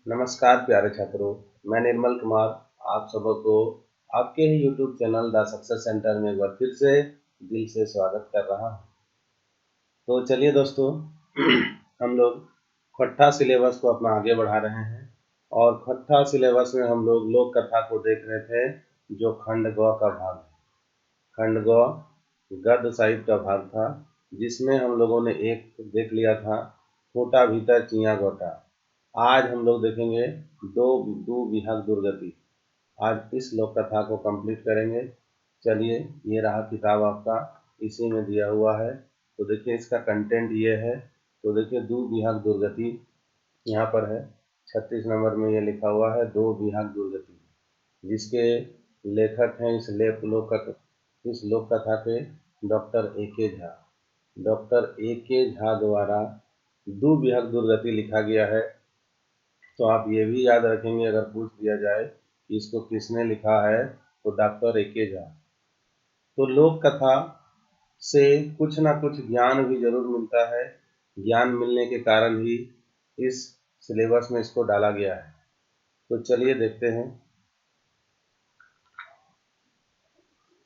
नमस्कार प्यारे छात्रों, मैं निर्मल कुमार आप सबको आपके ही YouTube channel the success centre में एक बार फिर से दिल से स्वागत कर रहा हूं। तो चलिए दोस्तों, हम लोग छठा सिलेबस को अपना आगे बढ़ा रहे हैं और छठा सिलेबस में हम लोग लोक कथा को देख रहे थे, जो खंड ग का भाग है। खंड ग गद्य साहित्य का भाग था, जिसमें हम लोगों ने एक देख लिया था, फूटा भीतर चियाँ गोटा। आज हम लोग देखेंगे दो दू विहग दुर्गति। आज इस लोक कथा को कंप्लीट करेंगे। चलिए, ये रहा किताब आपका, इसी में दिया हुआ है। तो देखिए, इसका कंटेंट ये है। तो देखिए, दो विहग दुर्गति यहाँ पर है। 36 नंबर में ये लिखा हुआ है, दो विहग दुर्गति, जिसके लेखक हैं इस लोक कथा के doctor A K. Jha. Doctor A K. Jha द्वारा दो विहग दुर्गति लिखा गया है। तो आप ये भी याद रखेंगे, अगर पूछ दिया जाए कि इसको किसने लिखा है, तो डॉक्टर ए.के. झा। तो लोक कथा से कुछ ना कुछ ज्ञान भी जरूर मिलता है। ज्ञान मिलने के कारण ही इस सिलेबस में इसको डाला गया है। तो चलिए देखते हैं।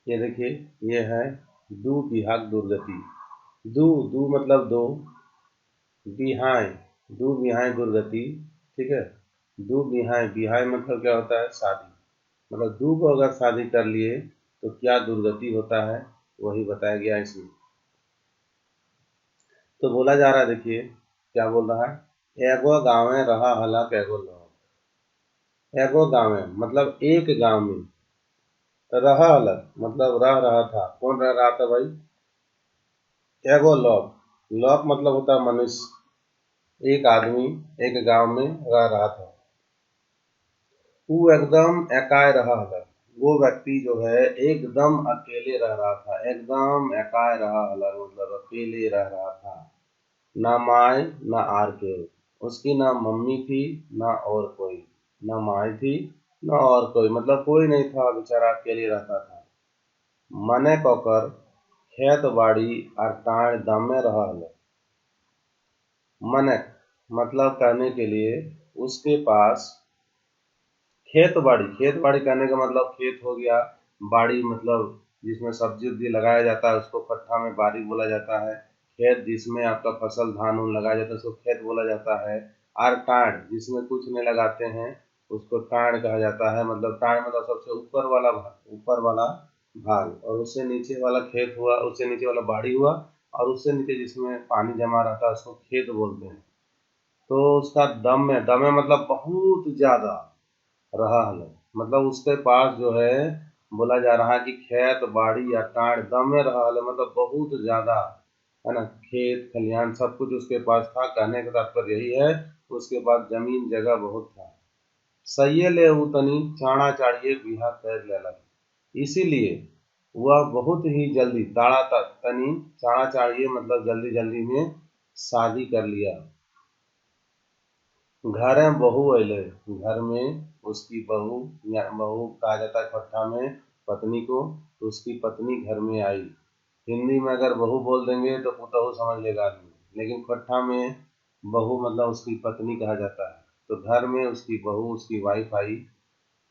ये देखिए, ये है दू विहग दुर्गति। दू दू मतलब दो, बिहाय दू बिहाय दुर्गति। ठीक है, दू बिहाय, बिहाय मतलब क्या होता है? शादी। मतलब दू को अगर शादी कर लिए तो क्या दुर्गति होता है, वही बताया गया इसमें। तो बोला जा रहा है, देखिए क्या बोल रहा है। एगो गाँवे रहा हलक एगो लोग। एगो गाँवे मतलब एक गांव में, रहा हलक मतलब रह रहा था। कौन रह रहा था भाई? एगो लोग। लोग मतलब होता है मनुष्य। एक आदमी एक गांव में रह रहा था। वो एकदम एकाय रहा हलक। वो व्यक्ति जो है एकदम अकेले रह रहा था। एकदम एकाय रहा हलक मतलब अकेले रह रहा था। ना माए ना आर के, उसकी ना मम्मी थी ना और कोई। ना माए थी ना और कोई, मतलब कोई नहीं था, बेचारा अकेले रहता था। मने कोकर खेत बाड़ी और टाण दमे रहल। मनक मतलब कहने के लिए उसके पास खेत बाड़ी कहने का मतलब खेत हो गया। बाड़ी मतलब जिसमें सब्जी उब्जी लगाया जाता है, उसको कट्ठा में बाड़ी बोला जाता है। खेत जिसमें आपका फसल धान उन लगाया जाता है, उसको खेत बोला जाता है। और टाण जिसमें कुछ नहीं लगाते हैं, उसको टाण कहा जाता है। मतलब टाण मतलब सबसे ऊपर वाला भाग, और उससे नीचे वाला खेत हुआ, उससे नीचे वाला बाड़ी हुआ, और उससे नीचे जिसमें पानी जमा रहता है उसको खेत बोलते हैं। तो उसका दम है मतलब बहुत ज्यादा रहा है। मतलब उसके पास जो है, बोला जा रहा है कि खेत बाड़ी या टाड़ दमे रहा है, मतलब बहुत ज्यादा, है ना। खेत खलिहान सब कुछ उसके पास था। कहने का तात्पर्य यही है, उसके पास जमीन जगह बहुत था। सही ले उतनी चाणा चाड़िए बिहा कर लेलक। इसीलिए वह बहुत ही जल्दी ताड़ा तनी चाणा चाड़िए मतलब जल्दी जल्दी में शादी कर लिया। घर में बहू अले, घर में उसकी बहू, या बहू कहा जाता है खट्टा में पत्नी को, तो उसकी पत्नी घर में आई। हिंदी में अगर बहू बोल देंगे तो पुतहू समझ लेगा आदमी, लेकिन खट्टा में बहू मतलब उसकी पत्नी कहा जाता है। तो घर में उसकी बहू, उसकी वाइफ आई।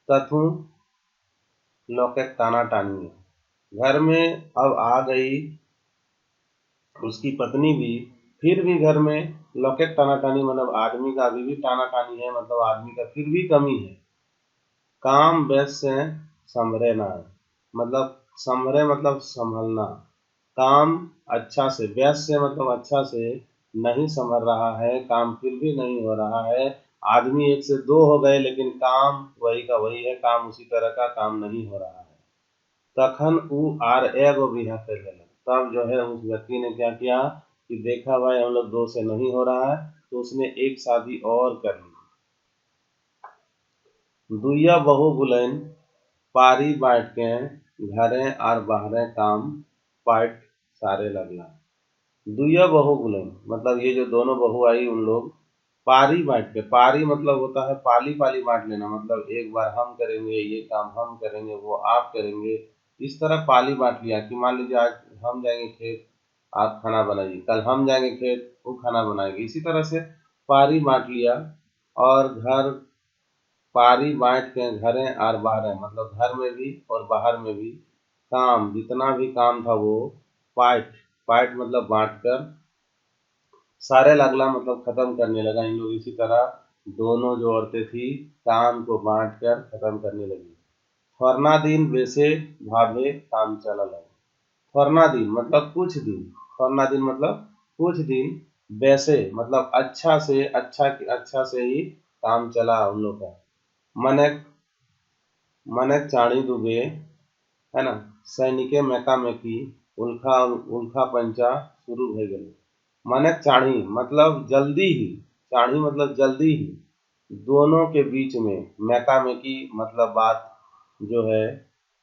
तथु लौके ताना टानी है। घर में अब आ गई उसकी पत्नी भी, फिर भी घर में लौके टाना टानी मतलब आदमी का अभी भी टाना टानी है, मतलब आदमी का फिर भी कमी है। काम वैश्य से संभरे ना, मतलब संभरे मतलब संभलना। काम अच्छा से, वैश्य से मतलब अच्छा से नहीं संभल रहा है, काम फिर भी नहीं हो रहा है। आदमी एक से दो हो गए, लेकिन काम वही का वही है, काम उसी तरह का काम नहीं हो रहा है। तखन उ आर एगो बिहा कर लेलक। तब जो है उस व्यक्ति ने क्या किया कि देखा भाई हम लोग दो से नहीं हो रहा है, तो उसने एक शादी और कर ली। दुइया बहू बुलैन पारी बाँट के घरे आर बाहरे काम पाट सारे लगला। दुइया बहू बुलैन मतलब ये जो दोनों बहू आई, उन लोग पारी बाँट के, पारी मतलब होता है पाली पाली बाँट लेना, मतलब एक बार हम करेंगे ये काम, हम करेंगे वो आप करेंगे। इस तरह पाली बाँट लिया कि मान लीजिए आज हम जाएंगे खेत, आप खाना बनाइए, कल हम जाएंगे खेत, वो खाना बनाएंगे। इसी तरह से पारी बाँट लिया। और घर पारी बाँट के घरें और बाहरें, मतलब घर में भी और बाहर में भी काम, जितना भी काम था वो पाट पाट मतलब बांट कर सारे लगला मतलब खत्म करने लगा। इन लोग इसी तरह दोनों जो औरतें थी काम को बांट कर खत्म करने लगी। फरना दिन वैसे भाभे काम चला लगा। फरना दिन मतलब कुछ दिन, फरना दिन मतलब कुछ दिन, वैसे मतलब अच्छा से ही काम चला उन लोग का। मने मने चाणी दुबे, है ना, सैनिके मेकामेकी उल्खा उल्खा पंचा शुरू हो गए। माने चाणी मतलब जल्दी ही, चाणी मतलब जल्दी ही दोनों के बीच में, मेकामेकी मतलब बात जो है,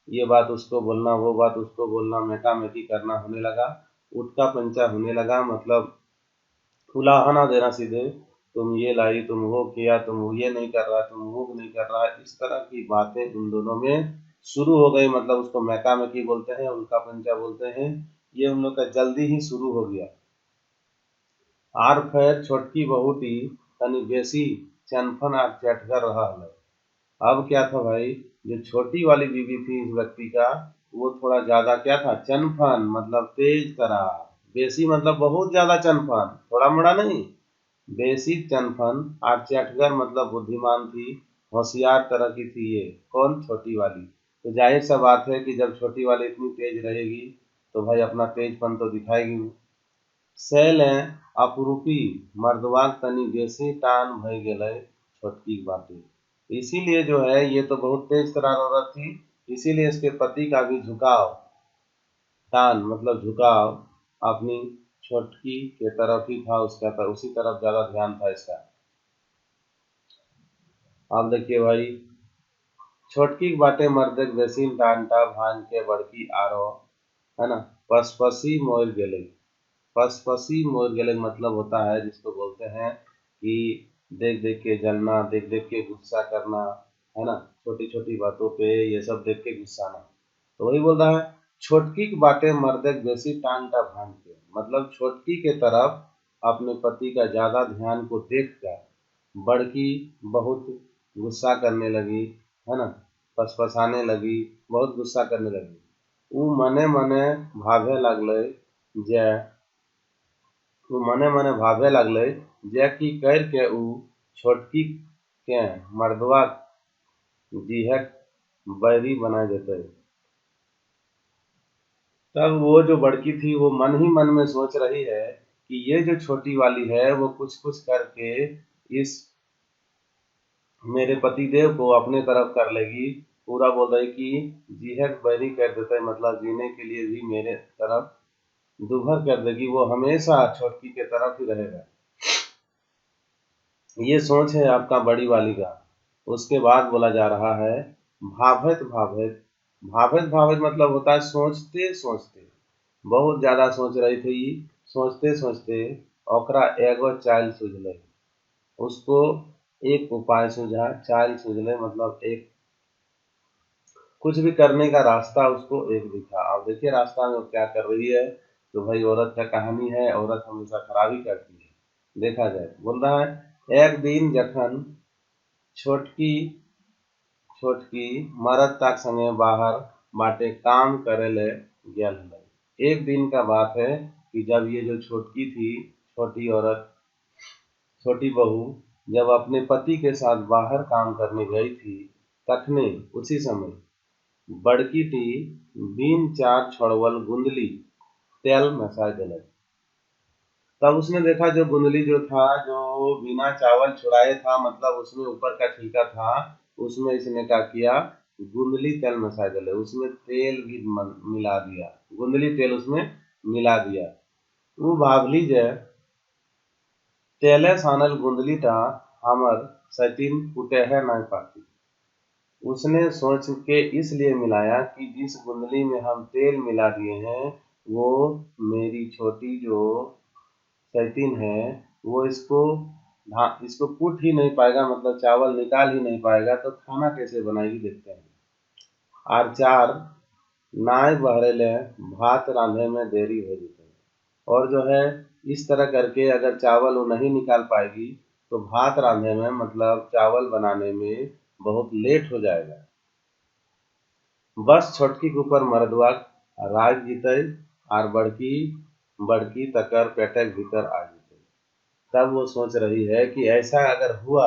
ये बात उसको बोलना वो बात उसको बोलना, मेकामेकी करना होने लगा। उठका पंचा होने लगा मतलब उलाहना देना सीधे, तुम ये लाई, तुम वो किया, तुम ये नहीं कर रहा, तुम वो नहीं कर रहा, इस तरह की बातें उन दोनों में शुरू हो गई। मतलब उसको मैकामेकी बोलते हैं, उल्का पंचा बोलते हैं। ये उन लोग का जल्दी ही शुरू हो गया। आर खैर छोटकी बहुटी तनी बेसी चनफन आर चटकर रहा है। अब क्या था भाई, जो छोटी वाली बीवी थी इस व्यक्ति का, वो थोड़ा ज्यादा क्या था, चनफन मतलब तेज तरार, बेसी मतलब बहुत ज्यादा चनफन, थोड़ा मोड़ा नहीं, बेसिक चनफन। और चटगर मतलब बुद्धिमान थी, होशियार तरह की थी ये। कौन? छोटी वाली। तो जाहिर सा बात है कि जब छोटी वाली इतनी तेज रहेगी तो भाई अपना तेजपन तो दिखाएगी वो। सैलें अपरूपी मर्दवाक तनी बेसी टान भय गेलै छोटकी बाटे। इसीलिए जो है ये तो बहुत तेज तरार औरत थी, इसीलिए इसके पति का भी झुकाव, टान मतलब झुकाव, अपनी छोटकी के तरफ ही था, उसका उसी तरफ ज्यादा ध्यान था इसका। अब देखिए भाई, छोटकी के बाटे मर्दक बेसिन टानटा भांज के बड़की आरो, है ना, पसपसी मोर गेले। पसपसी मोर गेले मतलब होता है जिसको बोलते हैं कि देख देख के जलना, देख देख के गुस्सा करना, है ना, छोटी छोटी बातों पे ये सब देख के गुस्साना। तो वही बोल रहा है, छोटकी के बाटे मर्दक बेसी टानटा भांज के, मतलब छोटकी के तरफ अपने पति का ज्यादा ध्यान को देख कर बड़की बहुत गुस्सा करने लगी, है ना, फसफसाने लगी, बहुत गुस्सा करने लगी। ऊ मने मने भाभे लगले जे ऊ मने मने भाभे लगले जे की कर के ऊ छोटकी के मर्दवा जीहक बैरी बना देते। तब वो जो बड़की थी वो मन ही मन में सोच रही है कि ये जो छोटी वाली है वो कुछ कुछ करके इस मेरे पति देव को अपने तरफ कर लेगी। पूरा बोल रही कि जीहक बैरी कर देते, मतलब जीने के लिए भी मेरे तरफ दुभर कर देगी, वो हमेशा छोटकी के तरफ ही रहेगा। ये सोच है आपका बड़ी वाली का। उसके बाद बोला जा रहा है, भाभत भाभत, भाभत भाभत मतलब होता है सोचते सोचते, बहुत ज्यादा सोच रही थी। सोचते सोचते ओकरा एगो चाल सूझले, उसको एक उपाय सूझा। चाल सूझले मतलब एक कुछ भी करने का रास्ता उसको एक दिखा। अब देखिए रास्ता में वो क्या कर रही है। तो भाई औरत का कहानी है, औरत हमेशा खराब ही करती है देखा जाए। बोल रहा है, एक दिन जखन छोटकी छोटकी मरद तक संगे बाहर बाटे काम करे ले गेल हलै। एक दिन का बात है कि जब ये जो छोटकी थी, छोटी औरत, छोटी बहू, जब अपने पति के साथ बाहर काम करने गई थी, तखने उसी समय बड़की टी बीन चार छोड़वल गुंदली तेल मसा दिलक। तब उसने देखा जो गुंदली जो था, जो बिना चावल छुड़ाए था, मतलब उसमें ऊपर का छिलका था, उसमें इसने क्या किया, गुंदली तेल मसा दिले, उसमें तेल भी मिला दिया, गुंदली तेल उसमें मिला दिया। वो भावली जे तेले सानल गुंदली टा हमर सतीन कुटेह नहीं पाती। उसने सोच के इसलिए मिलाया कि जिस कुंडली में हम तेल मिला दिए हैं वो मेरी छोटी जो सैतीन है, वो इसको कूट ही नहीं पाएगा, मतलब चावल निकाल ही नहीं पाएगा, तो खाना कैसे बनाएगी देखते हैं। और चार नाय बहरेले भात रांधे में देरी हो जाती है। और जो है इस तरह करके अगर चावल वो नहीं निकाल पाएगी तो भात रांधे में मतलब चावल बनाने में बहुत लेट हो जाएगा। बस छोटकी के ऊपर मरदुआ राज जीते और बड़की बड़की तकर पेटक भीतर आ जीते। तब वो सोच रही है कि ऐसा अगर हुआ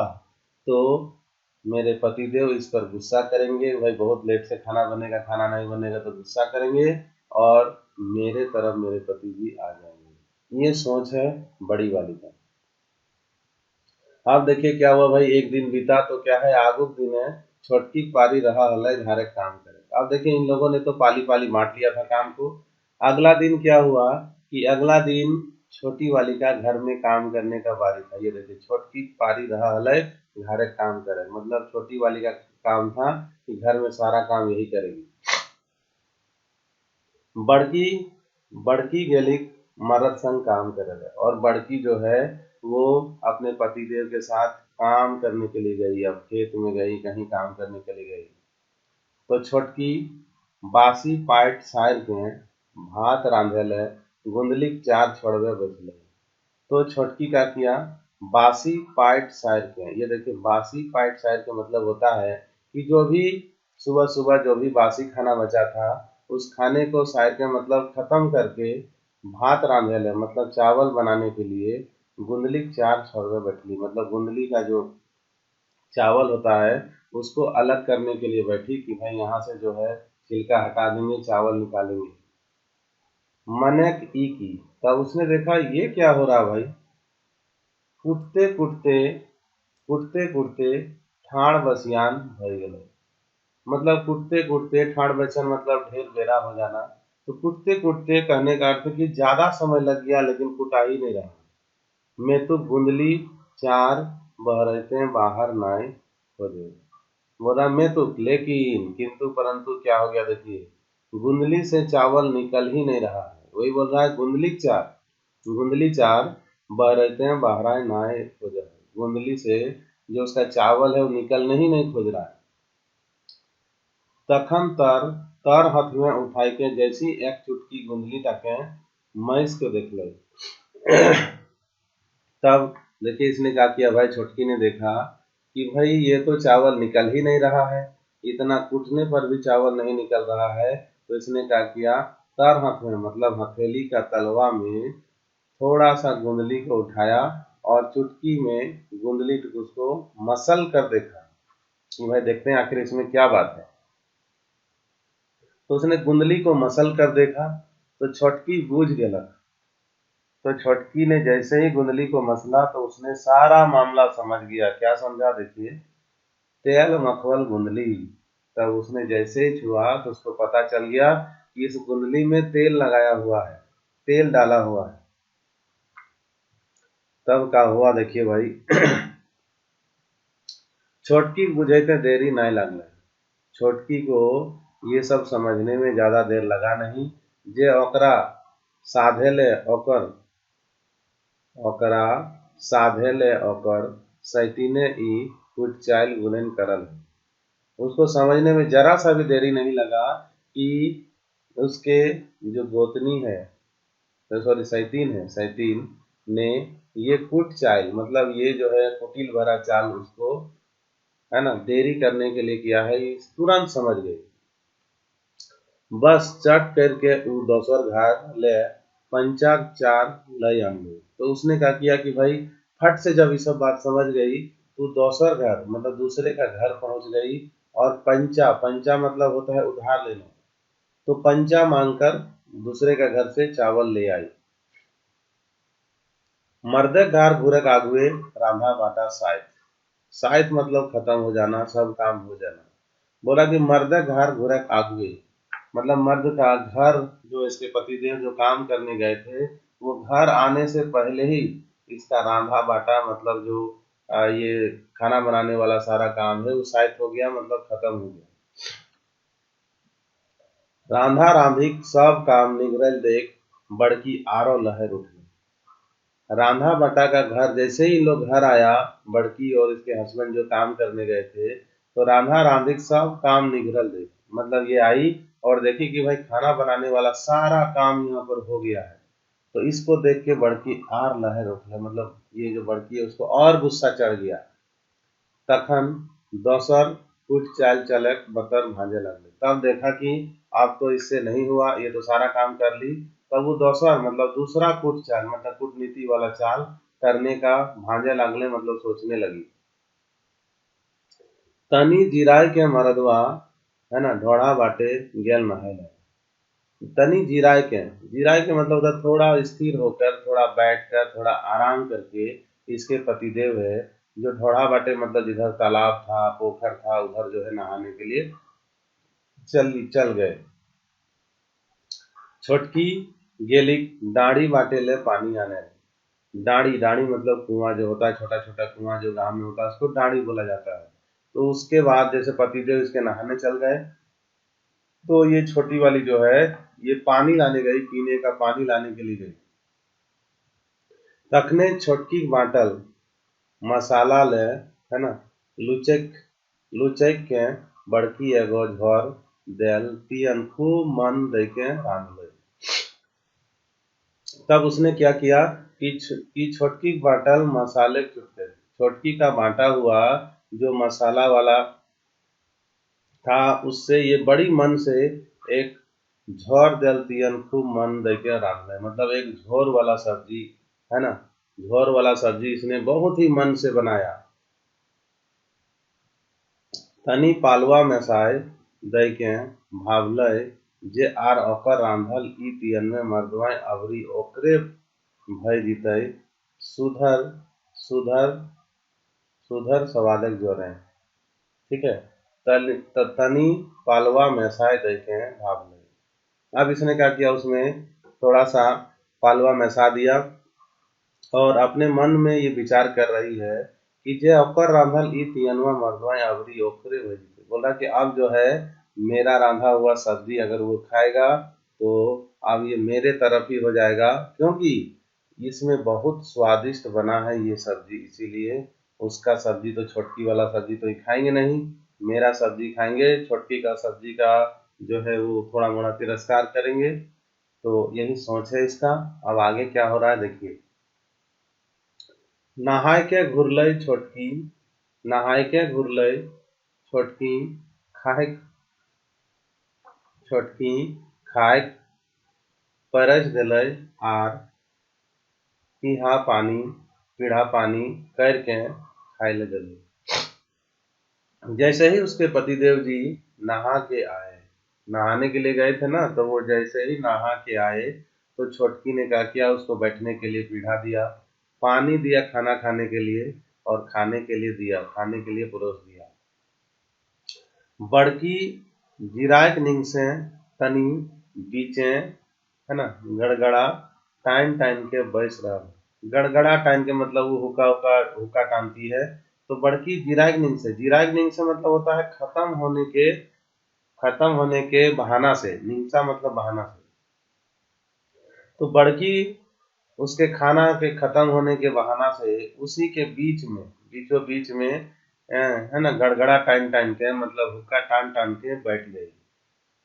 तो मेरे पतिदेव इस पर गुस्सा करेंगे, भाई बहुत लेट से खाना बनेगा, खाना नहीं बनेगा तो गुस्सा करेंगे और मेरे तरफ मेरे पति जी आ जाएंगे। ये सोच है बड़ी वाली का। अब देखिए क्या हुआ भाई, एक दिन बीता तो क्या है, आगुक दिन है, छोटकी पारी रहा हलै घरे काम करे। अब देखिए इन लोगों ने तो पाली पाली बांट लिया था काम को। अगला दिन क्या हुआ कि अगला दिन छोटी वाली का घर में काम करने का बारी था। ये देखिए छोटकी पारी रहा हलै घरे काम करे, मतलब छोटी वाली का काम था कि घर में सारा काम यही करेगी। बड़की बड़की गेली मर्द संग काम करे और बड़की जो है वो अपने पतिदेव के साथ काम करने के लिए गई, अब खेत में गई, कहीं काम करने के लिए गई। तो छोटकी बासी पाट सार के भात रांधेले गुंदली चार छोड़वे बचले। तो छोटकी का किया, बासी पाट सार के, ये देखिए बासी पाट सार के मतलब होता है कि जो भी सुबह सुबह जो भी बासी खाना बचा था उस खाने को सार के मतलब खत्म करके भात रांधेले मतलब चावल बनाने के लिए गुंदली चार छोड़वे बैठली, मतलब गुंदली का जो चावल होता है उसको अलग करने के लिए बैठी कि भाई यहाँ से जो है छिलका हटा देंगे, चावल निकालेंगे। मनक ई की, तब उसने देखा ये क्या हो रहा भाई, कुटते कुटते कुटते कुटते ठाण बसियान भय गए। मतलब कुटते कुटते ठाण बचन मतलब ढेर बेरा हो जाना। तो कुटते कुटते कहने का अर्थ कि ज्यादा समय लग गया लेकिन कुटा ही नहीं रहा। मैं तो गुंदली चार बहरते बाहर नाए हो गए। बोला मैं तो, लेकिन किंतु परंतु क्या हो गया देखिए, गुंदली से चावल निकल ही नहीं रहा है। वही बोल रहा है गुंदली चार बह रहते हैं बहराए नाए हो जाए, गुंदली से जो उसका चावल है वो निकलने ही नहीं खोज रहा है। तखन तर तर हाथ में उठाई के जैसी एक चुटकी गुंदली तके मैस के देख ले। तब देखिए इसने क्या किया भाई, छोटकी ने देखा कि भाई ये तो चावल निकल ही नहीं रहा है, इतना कूटने पर भी चावल नहीं निकल रहा है। तो इसने क्या किया, तर हाथ में मतलब हथेली का तलवा में थोड़ा सा गुंदली को उठाया और चुटकी में गुंदली को उसको मसल कर देखा कि भाई देखते हैं आखिर इसमें क्या बात है। तो उसने गुंदली को मसल कर देखा तो छोटकी बूझ गया। तो छोटकी ने जैसे ही गुंदली को मसला तो उसने सारा मामला समझ गया। क्या समझा देखिए, तेल मखवल गुंदली। तब उसने जैसे ही छुआ तो उसको पता चल गया कि इस गुंदली में तेल लगाया हुआ है, तेल डाला हुआ है। तब क्या हुआ देखिए भाई, छोटकी बुझे देरी नहीं लगल। छोटकी को ये सब समझने में ज्यादा देर लगा नहीं। जे ओकरा साधेले ओकर ओकरा साधेले ओकर सैतीने ई कुछ चाइल गुणन करल है। उसको समझने में जरा सा भी देरी नहीं लगा कि उसके जो गोतनी है, तो सॉरी सैतीन है, सैतीन ने ये कुट चाइल मतलब ये जो है कुटिल भरा चाल उसको है ना देरी करने के लिए किया है, ये तुरंत समझ गई। बस चट करके उ दोसर घर ले पंचा चार लय आंगे। तो उसने क्या किया कि भाई फट से जब ये सब बात समझ गई तो दोसर घर मतलब दूसरे का घर पहुंच गई और पंचा पंचा मतलब होता है उधार लेना। तो पंचा मांगकर दूसरे का घर से चावल ले आई। मर्दे घर घुरक आगुए रांधा बाटा साइत। साइत मतलब खत्म हो जाना, सब काम हो जाना। बोला कि मर्दे घर घुरक आगुए मतलब मर्द का घर, जो इसके पतिदेव जो काम करने गए थे वो घर आने से पहले ही इसका रांधा बाटा मतलब जो ये खाना बनाने वाला सारा काम है वो शायद हो गया, मतलब खत्म हो गया। रांधा रांधिक सब काम निगरल देख बड़की आरो लहर उठी। रांधा बटा का घर जैसे ही लोग घर आया, बड़की और इसके हस्बैंड जो काम करने गए थे, तो रांधा रांधिक सब काम निगरल देख मतलब ये आई और देखी कि भाई खाना बनाने वाला सारा काम यहाँ पर हो गया है। तो इसको देख के बड़की आर लहर उठले, मतलब ये जो बड़की है उसको और गुस्सा चढ़ गया। तखन दोसर कुछ चाल चलक बतर भांजे लगले। तब देखा कि अब तो इससे नहीं हुआ, ये तो सारा काम कर ली। तब वो दोसर मतलब दूसरा कुछ चाल मतलब कूटनीति वाला चाल करने का भांजे लगले, मतलब सोचने लगी। तनी जिराय के मरदवा है ना ढोढ़ा बाटे गेल नहाए। तनी जिराय के मतलब उधर थोड़ा स्थिर होकर, थोड़ा बैठकर, थोड़ा आराम करके इसके पतिदेव है जो ढोढ़ा बाटे मतलब जिधर तालाब था, पोखर था, उधर जो है नहाने के लिए चल गए। छोटकी गेली डाड़ी बाटे ले पानी आने। डाड़ी डाड़ी मतलब कुआं जो होता है, छोटा छोटा कुआं जो गांव में होता है उसको डाड़ी बोला जाता है। तो उसके बाद जैसे पतिदेव इसके नहाने चल गए, तो ये छोटी वाली जो है ये पानी लाने गई, पीने का पानी लाने के लिए गई। तखने छोटकी बाटल मसाला ले है ना लुचक के बड़की एगो झोर देल तियन खूब मन दे के रांधले। तब उसने क्या किया कि छोटकी बाटल मसाले चुटके, छोटकी का बांटा हुआ जो मसाला वाला था उससे ये बड़ी मन से एक झोर देल तियन खूब मन दे के रांधले, मतलब एक झोर वाला सब्जी है ना, झोर वाला सब्जी इसने बहुत ही मन से बनाया। तनी पालवा मेसाय दई के भावलय जे आर ओकर रांधल ई तियन में मर्दवाई अबरी ओकरे भय जीतै सुधर सुधर सुधर स्वादक जोरे। ठीक है, तनी पालवा मेसाय दई के भावलय। अब इसने क्या किया, उसमें थोड़ा सा पालवा मेसा दिया और अपने मन में ये विचार कर रही है कि जे ओकर रांधल ई तियनवा मर्दवा अबरी ओकरे भय जीते। बोला कि अब जो है मेरा रांधा हुआ सब्जी अगर वो खाएगा तो अब ये मेरे तरफ ही हो जाएगा, क्योंकि इसमें बहुत स्वादिष्ट बना है ये सब्जी, इसीलिए उसका सब्जी तो छोटकी वाला सब्जी तो ही खाएंगे नहीं, मेरा सब्जी खाएंगे, छोटकी का सब्जी का जो है वो थोड़ा मोड़ा तिरस्कार करेंगे। तो यही सोच है इसका। अब आगे क्या हो रहा है देखिए। नहाय के घुरलई छोटकी, नहाय के घुरलई छोटकी खाए छोटकी खाए परस देलई आर पीढ़ा पानी करके खाए लगल। जैसे ही उसके पतिदेव जी नहा के आए, नहाने के लिए गए थे ना, तो वो जैसे ही नहा के आए तो छोटकी ने क्या किया, उसको बैठने के लिए पीढ़ा दिया, पानी दिया खाना खाने के लिए, और खाने के लिए दिया, खाने के लिए परोस दिया। बड़की जिराक नींद से तनी बीचे है ना गड़गड़ा टाइम टाइम के बैस रहा। गड़गड़ा टाइम के मतलब वो हुक्का हुक्का हुक्का टानती है। तो बड़की जिराक नींद से मतलब होता है खत्म होने के बहाना से, निंसा मतलब बहाना से। तो बड़की उसके खाना के खत्म होने के बहाना से उसी के बीचों बीच में है ना गड़गड़ा टाइम टाइम के मतलब हुक्का टान टान के बैठ गई।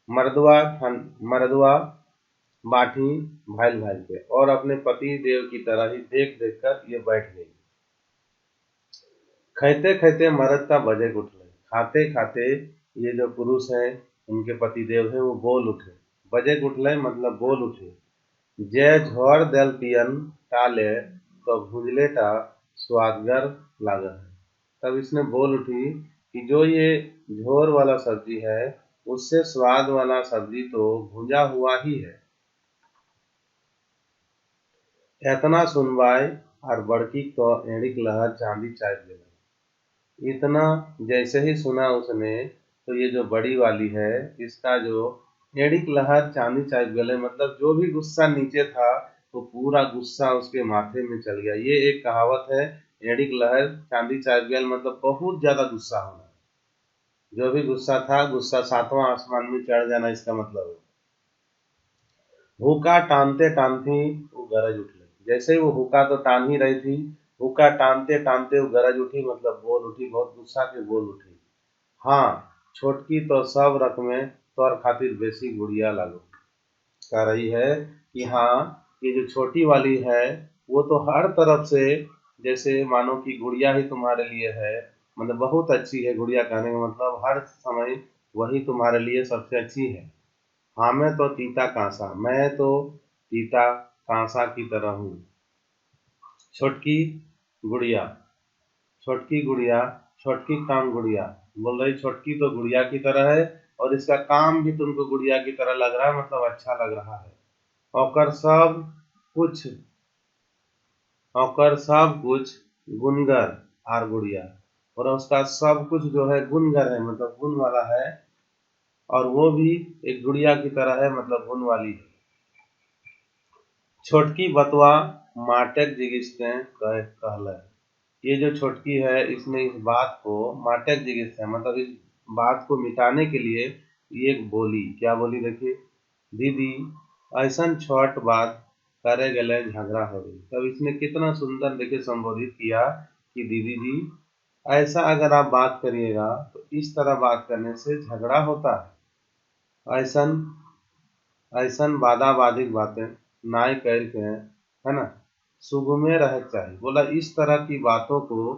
मर्दवा बाठी भाईल भाईल के और अपने पति देव की तरह ही देख देख कर ये बैठ गई। खाते खाते मर्द का बजट उठ गए, खाते खाते ये जो पुरुष है उनके पति देव है वो बोल उठे, बजट उठले मतलब बोल उठे। जय झोर देल पियन टाले तो भुजलेटा स्वादगर लागत है। तब इसने बोल उठी कि जो ये झोर वाला सब्जी है उससे स्वाद वाला सब्जी तो भुजा हुआ ही है। इतना सुनवाई और बड़की तो एड़िक लहर चांदी चाट गई। इतना जैसे ही सुना उसने तो ये जो बड़ी वाली है इसका जो एड़िक लहर चांदी चाट गले, मतलब जो भी गुस्सा नीचे था तो पूरा गुस्सा उसके माथे में चल गया। ये एक कहावत है, एड़िक लहर चांदी चाट गल मतलब बहुत ज्यादा गुस्सा होना। जो भी गुस्सा था, गुस्सा सातवां आसमान में चढ़ जाना इसका मतलब है। हुक्का टानते टानती वो गरज उठ लगी। जैसे ही वो हुक्का तो टान ही रही थी, हुक्का टानते टानते वो गरज उठी मतलब बोल उठी, बहुत गुस्सा के बोल उठी। हाँ, छोटकी तो सब रकमें तोर खातिर बेसी गुड़िया लागो। कह रही है कि हाँ ये जो छोटी वाली है वो तो हर तरफ से, जैसे मानो कि गुड़िया ही तुम्हारे लिए है, मतलब बहुत अच्छी है। गुड़िया कहने का मतलब हर समय वही तुम्हारे लिए सबसे अच्छी है। हाँ मैं तो तीता कांसा, मैं तो तीता कांसा की तरह हूँ। छोटकी गुड़िया, छोटकी गुड़िया, छोटकी काम गुड़िया, बोल रही छोटकी तो गुड़िया की तरह है और इसका काम भी तुमको गुड़िया की तरह लग रहा है, मतलब अच्छा लग रहा है। और कुछ सब कुछ गुनगर आर गुड़िया, और उसका सब कुछ जो है गुनगर है, मतलब गुण वाला है, और वो भी एक गुड़िया की तरह है, मतलब गुण वाली है। छोटकी बतवा माटेक जिगिस्ते कहले, ये जो छोटकी है इसने इस बात को माटेक जिगिस्ते मतलब इस बात को मिटाने के लिए ये बोली, क्या बोली देखिए, दीदी ऐसा छोट बात करे गले झगड़ा हो गई। तब इसने कितना सुंदर देखिए संबोधित किया कि दीदी जी, ऐसा अगर आप बात करिएगा तो इस तरह बात करने से झगड़ा होता है। ऐसा ऐसन वादा बाधिक बातें नाय करके, है ना, सुगमे रह चाहिए। बोला इस तरह की बातों को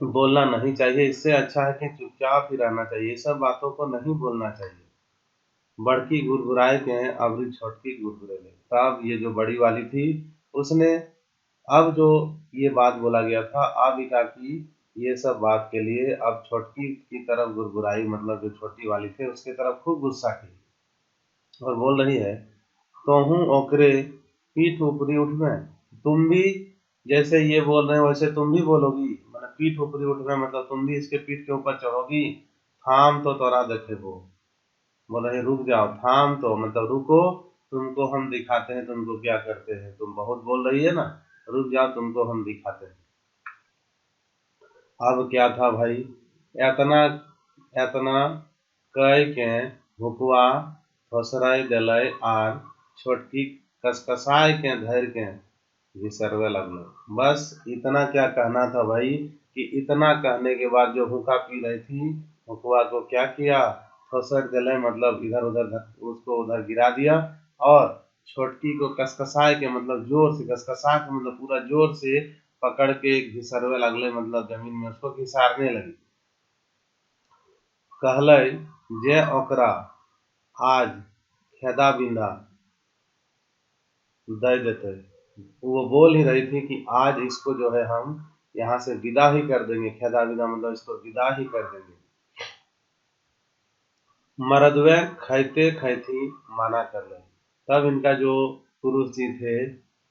बोलना नहीं चाहिए, इससे अच्छा है कि चुपचाप ही रहना चाहिए, ये सब बातों को नहीं बोलना चाहिए। बड़की गुड़गुड़ाए के अबरी छोटकी गुड़गुड़ेले। तब ये जो बड़ी वाली थी उसने अब जो ये बात बोला गया था, अब कहा कि ये सब बात के लिए अब छोटकी की तरफ गुड़गुड़ाई, मतलब जो छोटी वाली थी उसकी तरफ खूब गुस्सा की और बोल रही है, तो हूँ ओकरे पीठ ऊपरी उठवे, तुम भी जैसे ये बोल रहे हो वैसे तुम भी बोलोगी, मतलब पीठ ऊपरी उठवे मतलब तुम भी इसके पीठ के ऊपर चढ़ोगी। थाम तो तोरा देखे वो, बोल रहे रुक जाओ, थाम तो मतलब रुको, तुमको हम दिखाते हैं तुमको क्या करते हैं, तुम बहुत बोल रही है ना, रुक जाओ तुमको हम दिखाते हैं। अब क्या था भाई, एतना एतना कह के भुकुआ थोसराय दिलय आर छोटकी कसकसाय के धर के घिसरवे लगलो। बस इतना क्या कहना था भाई, कि इतना कहने के बाद जो हुक्का पी रही थी, हुक्का को क्या किया, थोसर दिलय मतलब इधर उधर उसको उधर गिरा दिया, और छोटकी को कसकसाए के मतलब जोर से, कसकसा के मतलब पूरा जोर से पकड़ के घिसरवे लगले, मतलब जमीन में उसको घिसारने लगी। कहलय जे ओकरा आज खेदा बिंदा दे देते। वो बोल ही रही थी कि आज इसको जो है हम यहाँ से विदा ही कर देंगे, खेदा विदा मतलब इसको विदा ही कर देंगे। मरदवे खैते खैती माना कर ले। तब इनका जो पुरुष जी थे,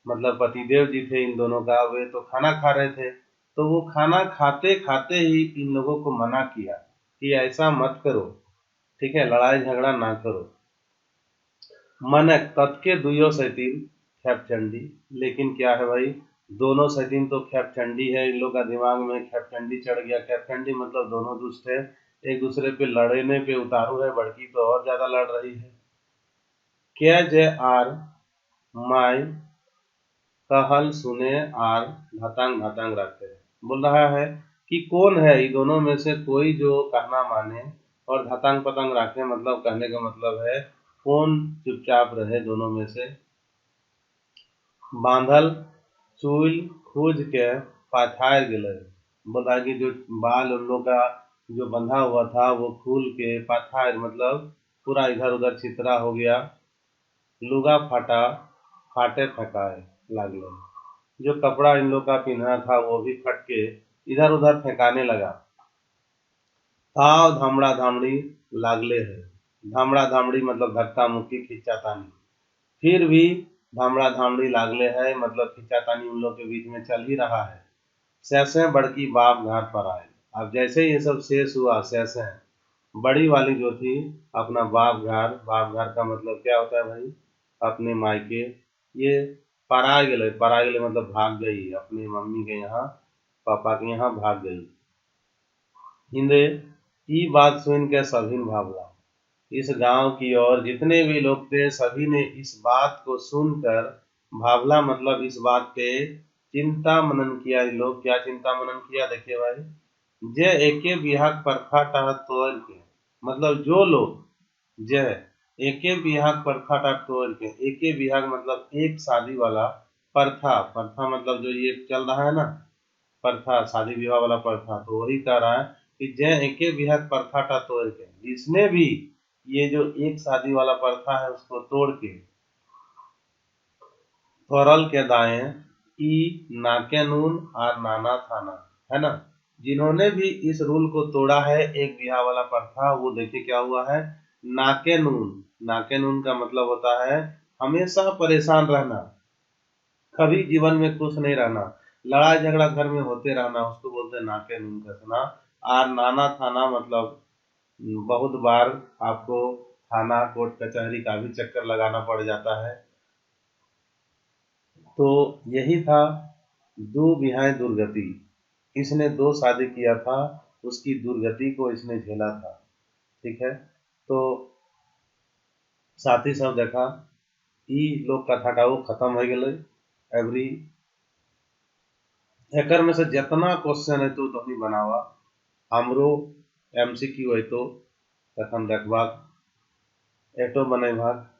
मतलब पतिदेव जी थे इन दोनों का, वे तो खाना खा रहे थे, तो वो खाना खाते खाते ही इन लोगों को मना किया कि ऐसा मत करो, ठीक है, लड़ाई झगड़ा ना करो। मन तत्के दुयो सैतीन खेपचंडी, लेकिन क्या है भाई, दोनों सैतीन तो खेपचंडी है, इन लोग का दिमाग में खेपचंडी चढ़ गया। खेपचंडी मतलब दोनों दुष्ट है, एक दूसरे पे लड़ने पे उतारू है, बड़की तो और ज्यादा लड़ रही है। क्या जय आर माई कहल सुने आर धतांग धतांग रखते हैं। बोल रहा है कि कौन है ये दोनों में से कोई जो कहना माने और धतांग पतंग रखे, मतलब कहने का मतलब है कौन चुपचाप रहे दोनों में से। बांधल चूल खूज के पाथार गेले, बोला कि जो बाल उन लोग का जो बंधा हुआ था वो खूल के पाथार मतलब पूरा इधर उधर चितरा हो गया। लुगा फाटा फाटे फकाए लागले, जो कपड़ा इन लोग का पिन्हा था वो भी फट के इधर उधर फेंकाने लगा। ताव धामड़ा धामड़ी लागले है, धामड़ा धामड़ी मतलब धक्का मुक्की खींचातानी, फिर भी धामड़ा धामड़ी लागले है मतलब खींचातानी उन लोग के बीच में चल ही रहा है। सैसे बड़की बाप घर पर आए। अब जैसे ये सब शेष हुआ, सैसे बड़ी वाली जो थी अपना बाप घर का मतलब क्या होता है भाई, अपने मायके, ये परा गेले मतलब भाग गई अपनी मम्मी के यहाँ, पापा के यहाँ भाग गई। हिंदे ये बात सुन के सभी भावला, इस गांव की और जितने भी लोग थे सभी ने इस बात को सुनकर, भावला मतलब इस बात पे चिंता मनन किया। ये लोग क्या चिंता मनन किया देखिए भाई, जे एके बिहाक परखा टहत तोड़ के, मतलब जो लोग जे एके बिहाग प्रथा तोड़ के, एके बिहाग मतलब एक शादी वाला, प्रथा, प्रथा मतलब जो ये चल रहा है ना, प्रथा, शादी विवाह वाला प्रथा, तो वही कह रहा है कि जय एके बिहाग प्रथा टा तोड़ के, जिसने भी ये जो एक शादी वाला प्रथा है उसको तोड़ के, थोरल के दाएं ई नाके नून और नाना थाना, है ना, जिन्होंने भी इस रूल को तोड़ा है, एक बिहार वाला प्रथा, वो देखिए क्या हुआ है, नाके नून। नाके नून का मतलब होता है हमेशा परेशान रहना, कभी जीवन में खुश नहीं रहना, लड़ाई झगड़ा घर में होते रहना, उसको बोलते हैं नाके नून कसना। और नाना थाना मतलब बहुत बार आपको थाना कोर्ट कचहरी का भी चक्कर लगाना पड़ जाता है। तो यही था दो बिहाय दुर्गति, इसने दो शादी किया था, उसकी दुर्गति को इसने झेला था। ठीक है, तो साथी सब देखा ई लोग कथा का वो खत्म हो गए। एवरी एकर में से जितना क्वेश्चन है तो तुम बनावा, हमरो एमसीक्यू है तो तखन देखबाक, एटो बनेबाक।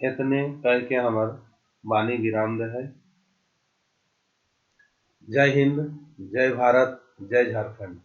इतने कह के हमर वाणी विराम दे है। जय हिंद, जय भारत, जय झारखंड।